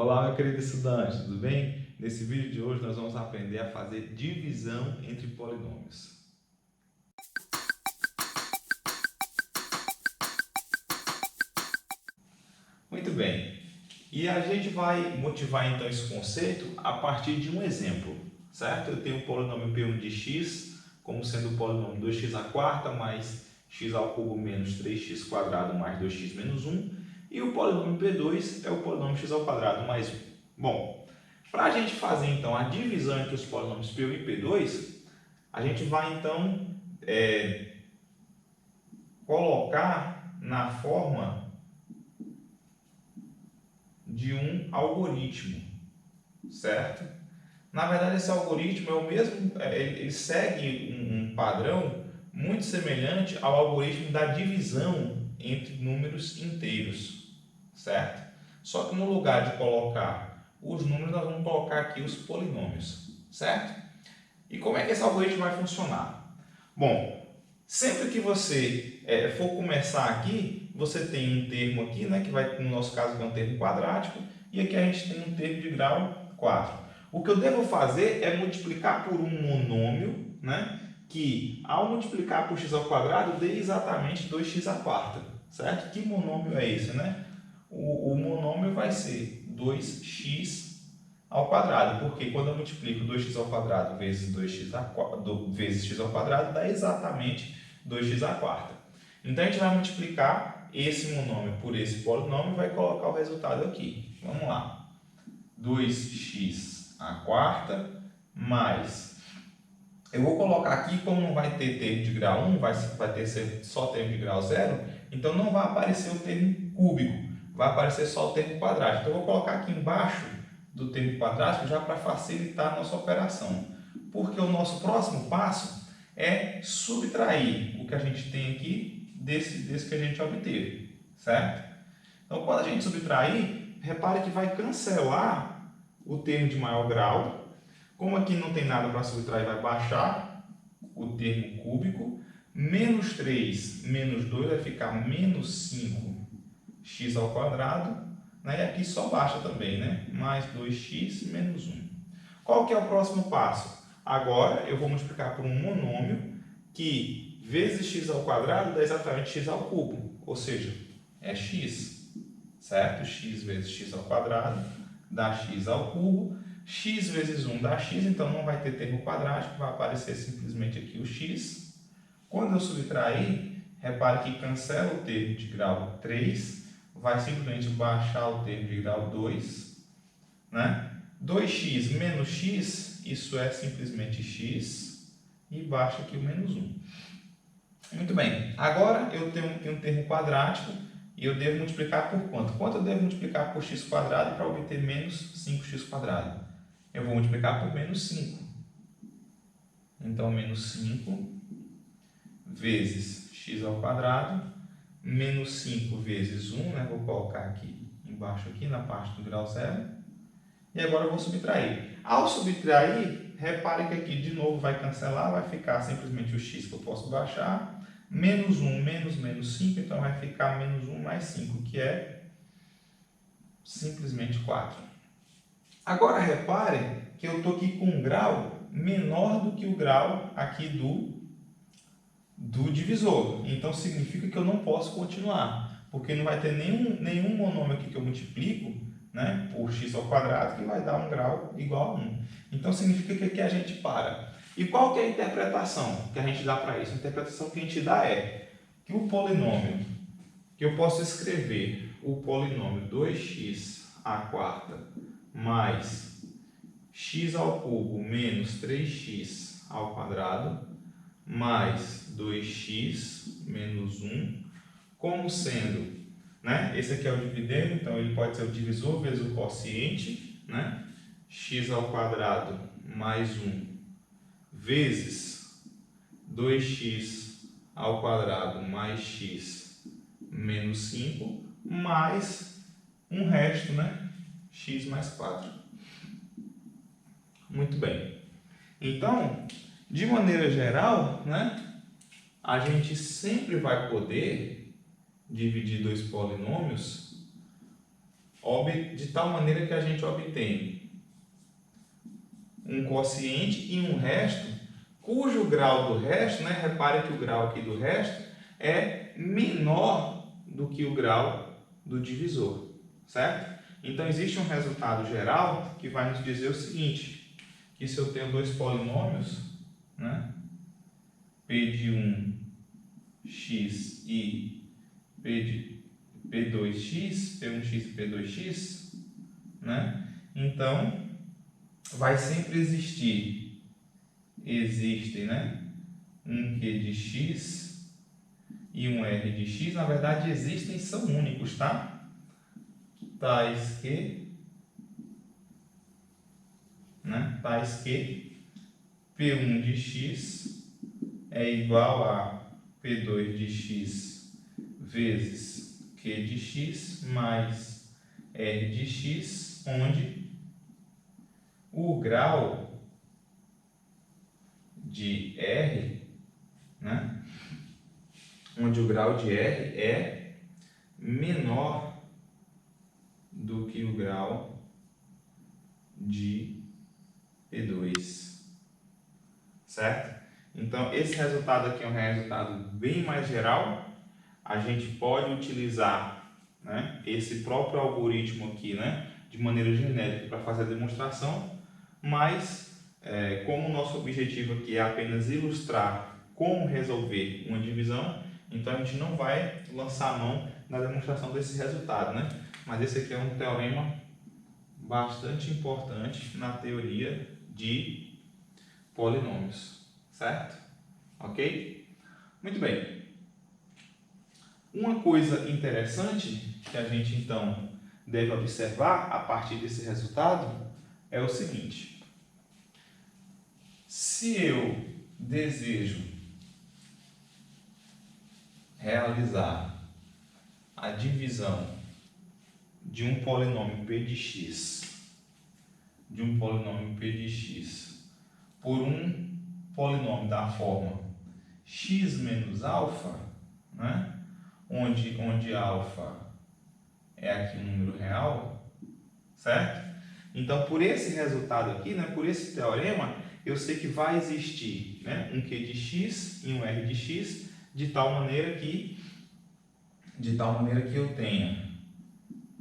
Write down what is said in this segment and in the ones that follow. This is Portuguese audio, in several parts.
Olá, meu querido estudante, tudo bem? Nesse vídeo de hoje nós vamos aprender a fazer divisão entre polinômios. Muito bem, e a gente vai motivar então esse conceito a partir de um exemplo, certo? Eu tenho o polinômio P1 de x como sendo o polinômio 2x à quarta mais x ao cubo menos 3x quadrado mais 2x menos 1, e o polinômio P2 é o polinômio x ao quadrado mais 1. Bom, para a gente fazer então a divisão entre os polinômios P1 e P2, a gente vai então colocar na forma de um algoritmo, certo? Na verdade, esse algoritmo é o mesmo, ele segue um padrão muito semelhante ao algoritmo da divisão entre números inteiros, certo? Só que no lugar de colocar os números, nós vamos colocar aqui os polinômios, certo? E como é que esse algoritmo vai funcionar? Bom, sempre que você for começar aqui, você tem um termo aqui, né, que vai, no nosso caso, é um termo quadrático, e aqui a gente tem um termo de grau 4. O que eu devo fazer é multiplicar por um monômio, né, que ao multiplicar por x ao quadrado dê exatamente 2x à quarta, certo? Que monômio é esse, né? O monômio vai ser 2x ao quadrado, porque quando eu multiplico 2x ao quadrado vezes 2x x ao quadrado dá exatamente 2x à quarta. Então a gente vai multiplicar esse monômio por esse polinômio e vai colocar o resultado aqui. Vamos lá. 2x à quarta mais... Eu vou colocar aqui, como não vai ter termo de grau 1, vai ter só termo de grau 0, então não vai aparecer o termo cúbico, vai aparecer só o termo quadrático. Então eu vou colocar aqui embaixo do termo quadrático já para facilitar a nossa operação. Porque o nosso próximo passo é subtrair o que a gente tem aqui desse que a gente obteve, certo? Então, quando a gente subtrair, repare que vai cancelar o termo de maior grau. Como aqui não tem nada para subtrair, vai baixar o termo cúbico. Menos 3 menos 2 vai ficar menos 5x ao quadrado. Né? E aqui só baixa também, né? Mais 2x menos 1. Qual que é o próximo passo? Agora eu vou multiplicar por um monômio que vezes x ao quadrado dá exatamente x ao cubo, ou seja, é x, certo? X vezes x ao quadrado dá x ao cubo, x vezes 1 dá x, então não vai ter termo quadrático, vai aparecer simplesmente aqui o x. Quando eu subtrair, repare que cancela o termo de grau 3, vai simplesmente baixar o termo de grau 2, né? 2x menos x, isso é simplesmente x, e baixa aqui o menos 1. Muito bem, agora eu tenho um termo quadrático e eu devo multiplicar por quanto? Quanto eu devo multiplicar por x quadrado para obter menos 5x quadrado? Eu vou multiplicar por menos 5. Então, menos 5 vezes x ao quadrado, menos 5 vezes 1, né? Vou colocar aqui embaixo, aqui na parte do grau 0. E agora eu vou subtrair. Ao subtrair, repare que aqui de novo vai cancelar, vai ficar simplesmente o x que eu posso baixar. Menos 1 menos menos 5, então vai ficar menos 1 mais 5, que é simplesmente 4. Agora repare que eu estou aqui com um grau menor do que o grau aqui do divisor. Então significa que eu não posso continuar, porque não vai ter nenhum monômio aqui que eu multiplico, né, por x ao quadrado que vai dar um grau igual a 1. Então significa que aqui a gente para. E qual que é a interpretação que a gente dá para isso? A interpretação que a gente dá é que o polinômio, que eu posso escrever o polinômio 2x à quarta mais x ao cubo menos 3x ao quadrado mais 2x menos 1, como sendo, né, esse aqui é o dividendo, então ele pode ser o divisor vezes o quociente, né, x ao quadrado mais 1 vezes 2x ao quadrado mais x menos 5, mais um resto, né, x mais 4. Muito bem. Então, de maneira geral, né, a gente sempre vai poder dividir dois polinômios de tal maneira que a gente obtém um quociente e um resto, cujo grau do resto, né, repare que o grau aqui do resto é menor do que o grau do divisor, certo? Então existe um resultado geral que vai nos dizer o seguinte, que se eu tenho dois polinômios, né, P de 1x e P de P2x, P1x e P2x, né, então vai sempre existem, né, um Q de x e um R de x, na verdade existem, são únicos, tá? Tais que P1 de x é igual a P2 de x vezes Q de x mais R de x, onde o grau de R, né, onde o grau de R é menor do que o grau de P2, certo? Então, esse resultado aqui é um resultado bem mais geral. A gente pode utilizar, né, esse próprio algoritmo aqui, né, de maneira genérica para fazer a demonstração, mas como o nosso objetivo aqui é apenas ilustrar como resolver uma divisão, então a gente não vai lançar a mão na demonstração desse resultado, né? Mas esse aqui é um teorema bastante importante na teoria de polinômios, certo? Ok? Muito bem. Uma coisa interessante que a gente então deve observar a partir desse resultado é o seguinte: se eu desejo realizar a divisão de um polinômio p de x, por um polinômio da forma x menos alfa, né, onde alfa é aqui um número real, certo? Então, por esse resultado aqui, né, por esse teorema, eu sei que vai existir, né, um Q de x e um R de x, de tal maneira que eu tenha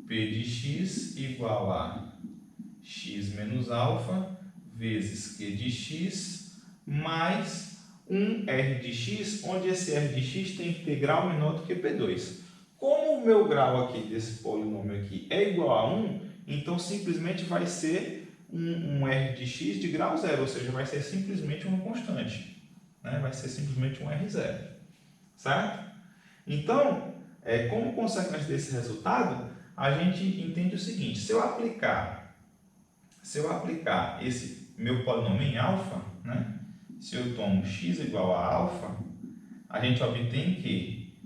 P de x igual a x menos alfa vezes Q de x mais um R de x, onde esse R de x tem que ter grau menor do que P2. Como o meu grau aqui desse polinômio aqui é igual a 1, então simplesmente vai ser um R de x de grau zero, ou seja, vai ser simplesmente uma constante, né? Vai ser simplesmente um R0, certo? Então, como consequência desse resultado, a gente entende o seguinte: se eu aplicar esse meu polinômio em alfa, né? Se eu tomo x igual a alfa, a gente obtém que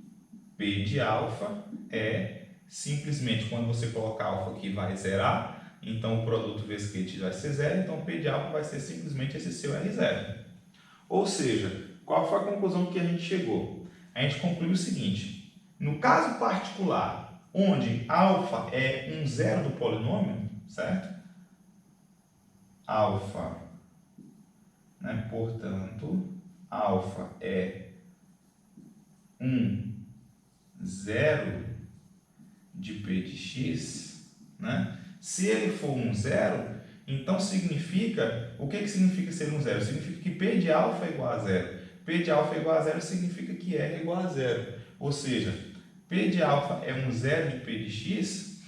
P de alfa é simplesmente, quando você colocar alfa aqui, vai zerar. Então, o produto vezes Q vai ser zero. Então, P de alfa vai ser simplesmente esse seu R0. Ou seja, qual foi a conclusão que a gente chegou? A gente concluiu o seguinte: no caso particular, onde alfa é um zero do polinômio, certo? Alfa, né? Portanto, alfa é um zero de P de x, né? Se ele for um zero, então significa, o que significa ser um zero? Significa que P de alfa é igual a zero. P de alfa é igual a zero significa que R é igual a zero. Ou seja, P de alfa é um zero de P de x,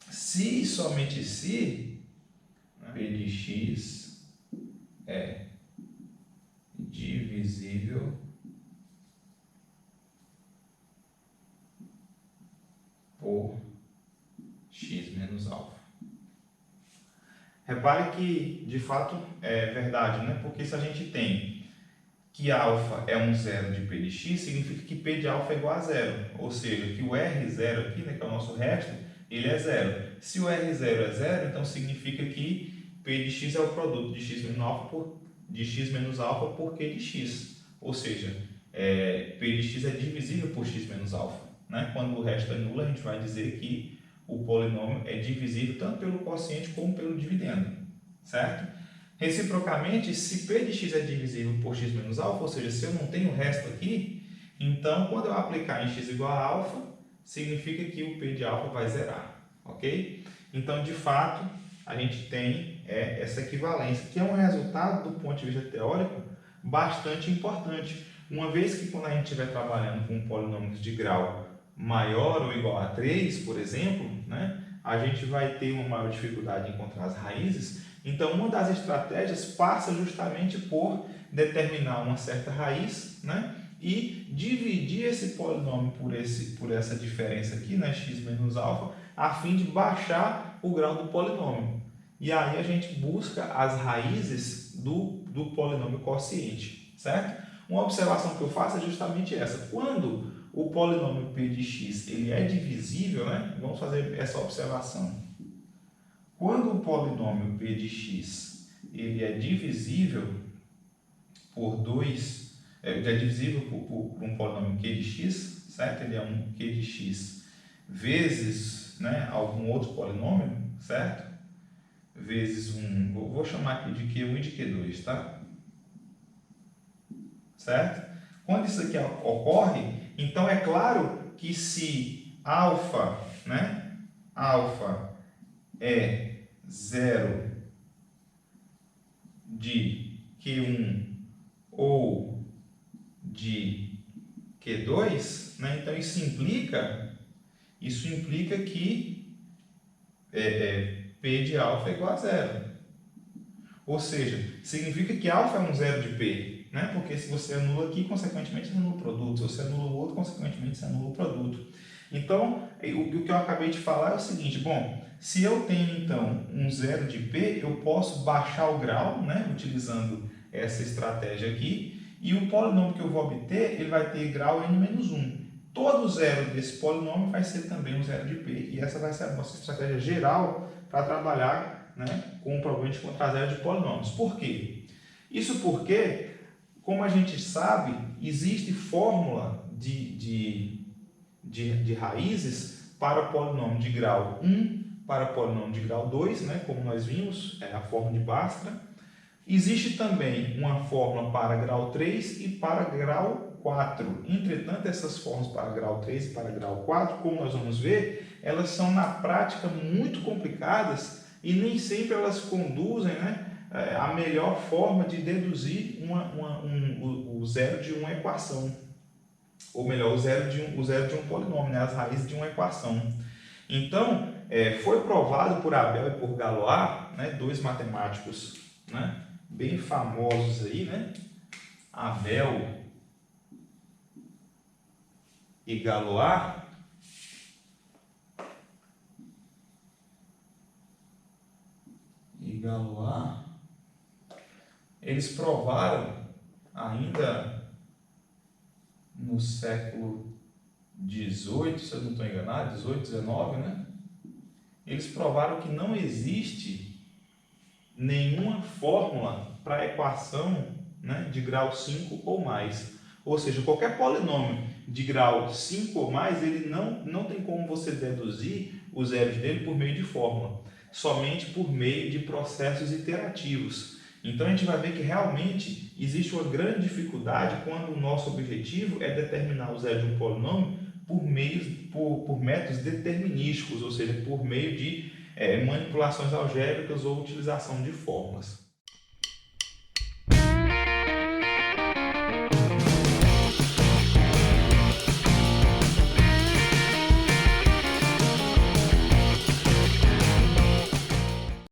se e somente se, né, P de x é divisível por x menos alfa. Repare que, de fato, é verdade, né? Porque se a gente tem que alfa é um zero de P de x, significa que P de alfa é igual a zero. Ou seja, que o R0 aqui, né, que é o nosso resto, ele é zero. Se o R0 é zero, então significa que P de x é o produto de x menos alfa por Q de x. Ou seja, P de x é divisível por x menos alfa, né? Quando o resto é nulo, a gente vai dizer que o polinômio é divisível tanto pelo quociente como pelo dividendo, certo? Reciprocamente, se p de x é divisível por x menos alfa, ou seja, se eu não tenho o resto aqui, então quando eu aplicar em x igual a alfa, significa que o p de alfa vai zerar, ok? Então, de fato, a gente tem essa equivalência, que é um resultado, do ponto de vista teórico, bastante importante, uma vez que quando a gente estiver trabalhando com polinômios de grau maior ou igual a 3, por exemplo, né, a gente vai ter uma maior dificuldade em encontrar as raízes. Então, uma das estratégias passa justamente por determinar uma certa raiz, né, e dividir esse polinômio por essa diferença aqui, né, x menos alfa, a fim de baixar o grau do polinômio. E aí a gente busca as raízes do polinômio quociente, certo? Uma observação que eu faço é justamente essa. Quando o polinômio p de x ele é divisível, né? Vamos fazer essa observação. Quando o polinômio p de x ele é divisível por 2, ele é divisível por um polinômio q de x, certo? Ele é um q de x vezes, né, algum outro polinômio, certo? Vezes um, vou chamar aqui de Q1 e de Q2, tá? Certo? Quando isso aqui ocorre, então é claro que se alfa, né, alfa é 0 de Q1 ou de Q2, né, então isso implica que P de alfa é igual a zero. Ou seja, significa que alfa é um zero de P, né? Porque se você anula aqui, consequentemente você anula o produto. Se você anula o outro, consequentemente você anula o produto. Então, o que eu acabei de falar é o seguinte, bom, se eu tenho então um zero de P, eu posso baixar o grau, né? Utilizando essa estratégia aqui, e o polinômio que eu vou obter, ele vai ter grau n-1. Todo zero desse polinômio vai ser também um zero de P. E essa vai ser a nossa estratégia geral para trabalhar, né, com o problema de encontrar zero de polinômios. Por quê? Isso porque, como a gente sabe, existe fórmula de raízes para o polinômio de grau 1, para o polinômio de grau 2, né, como nós vimos, é a fórmula de Bhaskara. Existe também uma fórmula para grau 3 e para grau 4. Entretanto, essas fórmulas para grau 3 e para grau 4, como nós vamos ver, elas são na prática muito complicadas e nem sempre elas conduzem, né, a melhor forma de deduzir o zero de uma equação. Ou melhor, o zero de um polinômio, né, as raízes de uma equação. Então, foi provado por Abel e por Galois, né, dois matemáticos, né, bem famosos aí, né? Abel e Galois. Eles provaram ainda no século XVIII, se eu não estou enganado, 18, 19, né? Eles provaram que não existe nenhuma fórmula para a equação, né, de grau 5 ou mais. Ou seja, qualquer polinômio de grau 5 ou mais, ele não tem como você deduzir os zeros dele por meio de fórmula, somente por meio de processos iterativos. Então a gente vai ver que realmente existe uma grande dificuldade quando o nosso objetivo é determinar o zero de um polinômio por métodos determinísticos, ou seja, por meio de manipulações algébricas ou utilização de fórmulas.